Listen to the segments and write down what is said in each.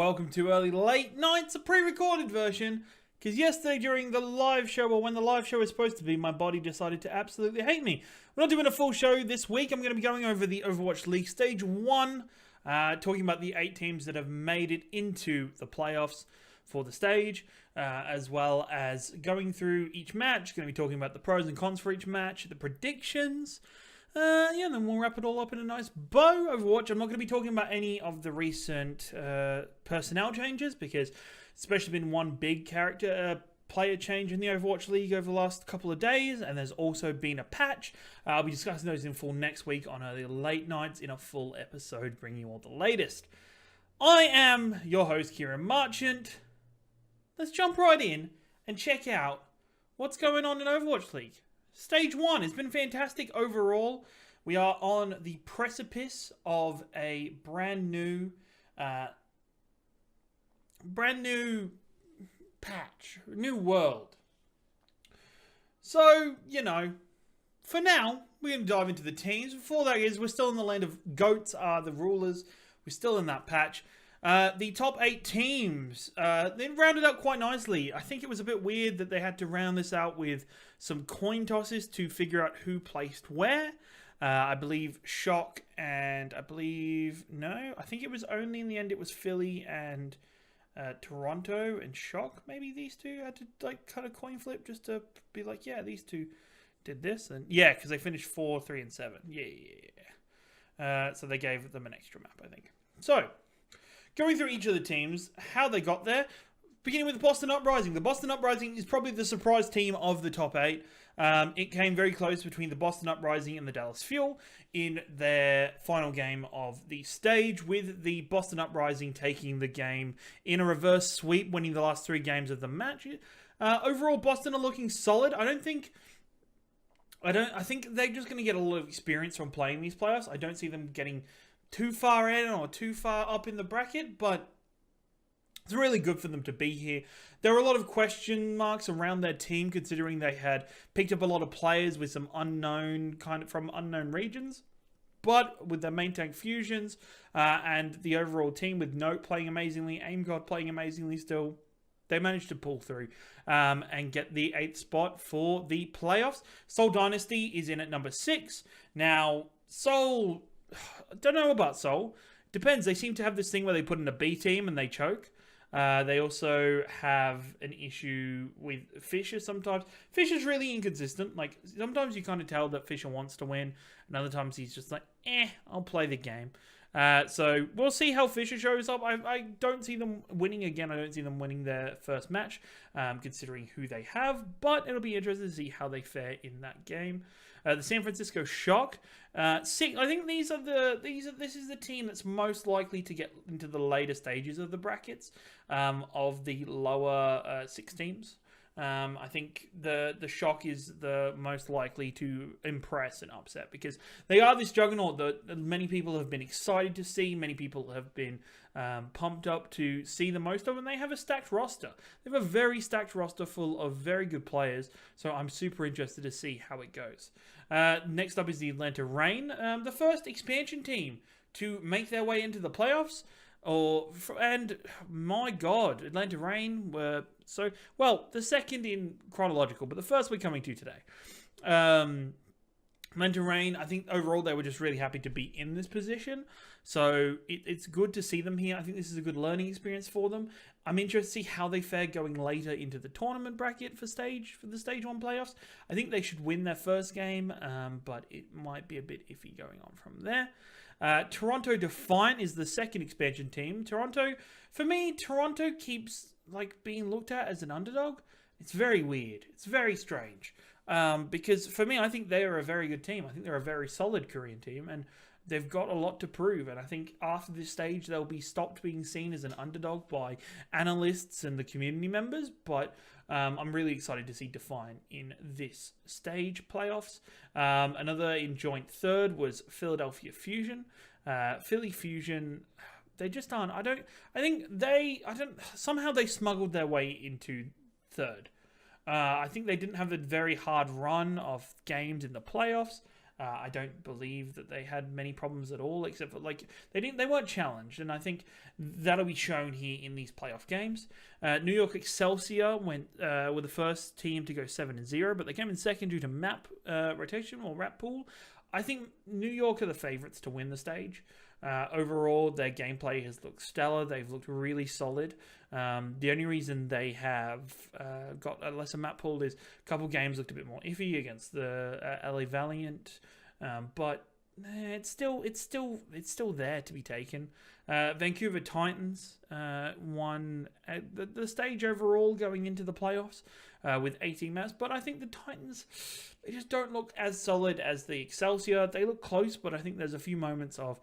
welcome to Early Late Nights, a pre-recorded version, because yesterday during the live show, or when the live show was supposed to be, my body decided to absolutely hate me. We're not doing a full show this week. I'm going to be going over the Overwatch League Stage 1, talking about the 8 teams that have made it into the playoffs for the stage, as well as going through each match. Going to be talking about the pros and cons for each match, the predictions. And then we'll wrap it all up in a nice bow. Overwatch, I'm not going to be talking about any of the recent personnel changes, because especially been one big character player change in the Overwatch League over the last couple of days, and there's also been a patch. I'll be discussing those in full next week on Early Late Nights in a full episode, bringing you all the latest. I am your host, Ciaran Marchant. Let's jump right in and check out what's going on in Overwatch League. Stage 1 has been fantastic overall. We are on the precipice of a brand new patch, new world. So, for now, we're going to dive into the teams. Before that is, we're still in the land of goats are the rulers. We're still in that patch. The top 8 teams, they rounded up quite nicely. I think it was a bit weird that they had to round this out with some coin tosses to figure out who placed where. I believe Shock and I think it was only in the end it was Philly and Toronto and Shock. Maybe these two had to cut a coin flip just to be like, yeah, these two did this. And yeah, because they finished 4, 3, and 7. Yeah. So they gave them an extra map, I think. So, going through each of the teams, how they got there, beginning with the Boston Uprising. The Boston Uprising is probably the surprise team of the top 8. It came very close between the Boston Uprising and the Dallas Fuel in their final game of the stage, with the Boston Uprising taking the game in a reverse sweep, winning the last 3 games of the match. Overall, Boston are looking solid. I think they're just going to get a lot of experience from playing these playoffs. I don't see them getting too far in or too far up in the bracket, but it's really good for them to be here. There were a lot of question marks around their team, considering they had picked up a lot of players with some from unknown regions. But with their main tank fusions and the overall team with Note playing amazingly, AimGod playing amazingly still, they managed to pull through and get the 8th spot for the playoffs. Seoul Dynasty is in at number 6. Now, Seoul, I don't know about Seoul. Depends. They seem to have this thing where they put in a B team and they choke. They also have an issue with Fisher sometimes. Fisher's really inconsistent. Like, sometimes you kind of tell that Fisher wants to win, and other times he's just like, I'll play the game. So we'll see how Fisher shows up. I don't see them winning again. I don't see them winning their first match, considering who they have. But it'll be interesting to see how they fare in that game. The San Francisco Shock. I think this is the team that's most likely to get into the later stages of the brackets of the lower 6 teams. I think the Shock is the most likely to impress and upset, because they are this juggernaut that many people have been excited to see. Many people have been pumped up to see the most of, and they have a stacked roster. They have a very stacked roster full of very good players, so I'm super interested to see how it goes. Next up is the Atlanta Reign, the first expansion team to make their way into the playoffs. And my God, Atlanta Reign were the second in chronological, but the first we're coming to today. Atlanta Reign, I think overall they were just really happy to be in this position. So it's good to see them here. I think this is a good learning experience for them. I'm interested to see how they fare going later into the tournament bracket for the Stage 1 playoffs. I think they should win their first game, but it might be a bit iffy going on from there. Toronto Defiant is the second expansion team. Toronto keeps being looked at as an underdog. It's very weird. It's very strange. Because for me, I think they are a very good team. I think they're a very solid Korean team, and they've got a lot to prove. And I think after this stage, they'll be stopped being seen as an underdog by analysts and the community members. But I'm really excited to see Defiant in this stage playoffs. Another in joint third was Philadelphia Fusion. Philly Fusion, they just aren't. Somehow they smuggled their way into third. I think they didn't have a very hard run of games in the playoffs. I don't believe that they had many problems at all, except for like they weren't challenged, and I think that'll be shown here in these playoff games. New York Excelsior were the first team to go 7-0, but they came in second due to map rotation or map pool. I think New York are the favorites to win the stage. Overall, their gameplay has looked stellar. They've looked really solid. The only reason they have got a lesser map pool is a couple games looked a bit more iffy against the LA Valiant, but it's still there to be taken. Vancouver Titans won the stage overall going into the playoffs with 18 maps, but I think the Titans, they just don't look as solid as the Excelsior. They look close, but I think there's a few moments of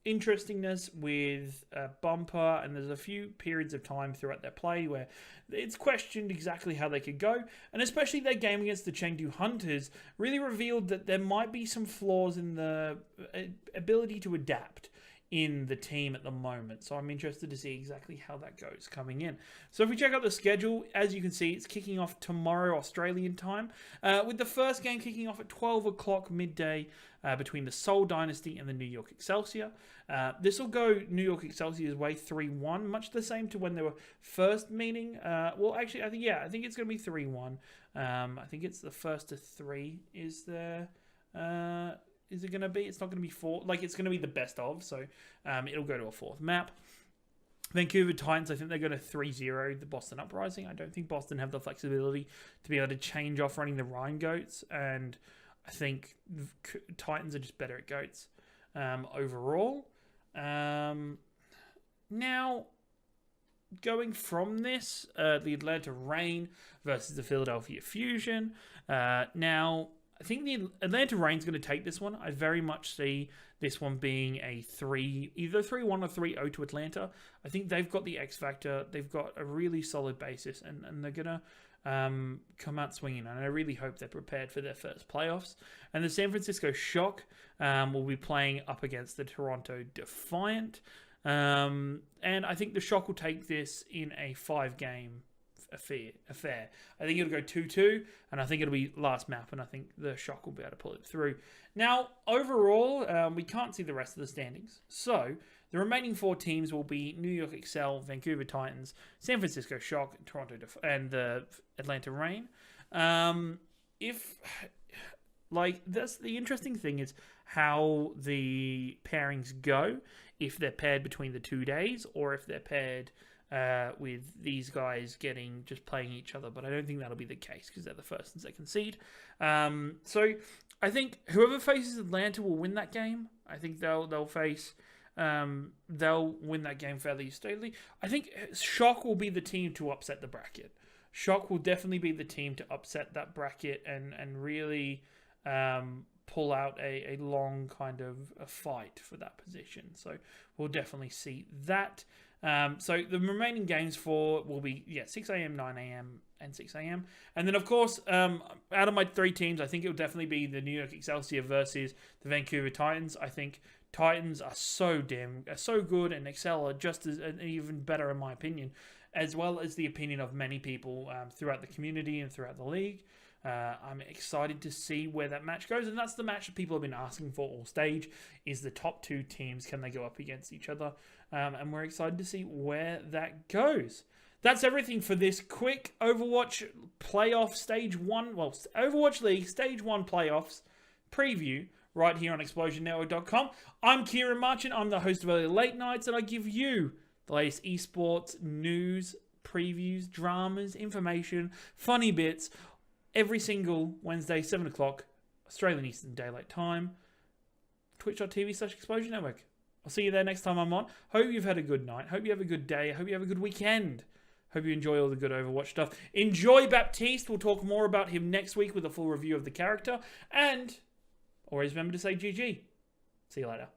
interestingness with Bumper, and there's a few periods of time throughout their play where it's questioned exactly how they could go, and especially their game against the Chengdu Hunters really revealed that there might be some flaws in the ability to adapt in the team at the moment. So I'm interested to see exactly how that goes coming in. So if we check out the schedule, as you can see, it's kicking off tomorrow Australian time, with the first game kicking off at 12 o'clock midday between the Seoul Dynasty and the New York Excelsior. This will go New York Excelsior's way 3-1, much the same to when they were first meeting. Well, actually, I think it's going to be 3-1. I think it's the first to 3 is there. Is it going to be? It's not going to be 4. Like, it's going to be the best of, so it'll go to a 4th map. Vancouver Titans, I think they're going to 3-0 the Boston Uprising. I don't think Boston have the flexibility to be able to change off running the Rhine Goats, and I think Titans are just better at Goats overall. Now, going from this, the Atlanta Reign versus the Philadelphia Fusion. Now, I think the Atlanta Reign's going to take this one. I very much see this one being a either 3-1 or 3-0 to Atlanta. I think they've got the X factor. They've got a really solid basis, and they're going to come out swinging. And I really hope they're prepared for their first playoffs. And the San Francisco Shock will be playing up against the Toronto Defiant. And I think the Shock will take this in a 5-game affair. I think it'll go 2-2, and I think it'll be last map, and I think the Shock will be able to pull it through. Now, overall, we can't see the rest of the standings. So, the remaining 4 teams will be New York Excel, Vancouver Titans, San Francisco Shock, and the Atlanta Reign. That's the interesting thing is how the pairings go, if they're paired between the 2 days, or if they're paired with these guys just playing each other, but I don't think that'll be the case because they're the first and second seed. So I think whoever faces Atlanta will win that game. I think they'll win that game fairly steadily. I think Shock will be the team to upset the bracket. Shock will definitely be the team to upset that bracket and really pull out a long kind of a fight for that position. So we'll definitely see that. So the remaining games will be 6 a.m., 9 a.m., and 6 a.m. And then, of course, out of my 3 teams, I think it will definitely be the New York Excelsior versus the Vancouver Titans. I think Titans are so good, and Excel are just as even better in my opinion, as well as the opinion of many people throughout the community and throughout the league. I'm excited to see where that match goes, and that's the match that people have been asking for all stage, is the top 2 teams, can they go up against each other? And we're excited to see where that goes. That's everything for this quick Overwatch playoff stage 1, Overwatch League stage 1 playoffs preview right here on ExplosionNetwork.com. I'm Ciaran Marchant, I'm the host of Early Late Nights, and I give you the latest esports news, previews, dramas, information, funny bits, every single Wednesday, 7 o'clock, Australian Eastern Daylight Time, twitch.tv/Explosion Network. I'll see you there next time I'm on. Hope you've had a good night. Hope you have a good day. Hope you have a good weekend. Hope you enjoy all the good Overwatch stuff. Enjoy Baptiste. We'll talk more about him next week with a full review of the character. And always remember to say GG. See you later.